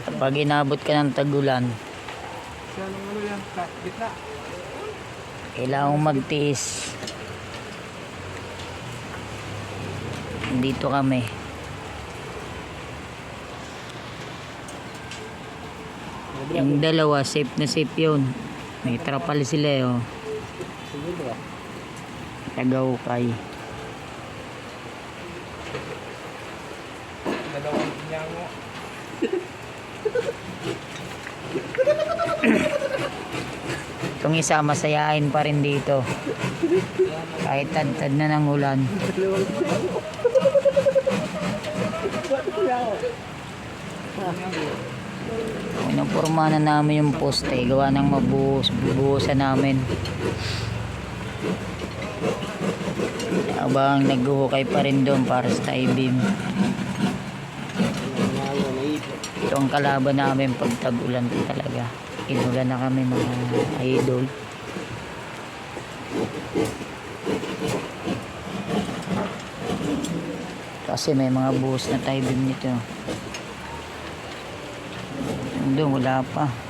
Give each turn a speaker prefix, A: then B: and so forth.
A: Kapag inabot ka ng tagulan, kailangan mong magtiis. Dito kami. Yung dalawa, safe na safe yun. May trapal sila oh. Tagaukay.
B: Dalawang inyango.
A: Itong isa masayain pa rin dito. Kahit tad-tad na ng ulan. Pinapurma na namin yung poste. Gawa ng bubuhusan namin. Abang naghuhukay pa rin doon para sa tie-beam. Ito ang kalaban namin pag tag-ulan talaga. Inulan na kami mga idol. Kasi may mga buhos na tie-beam nito. Doon wala pa.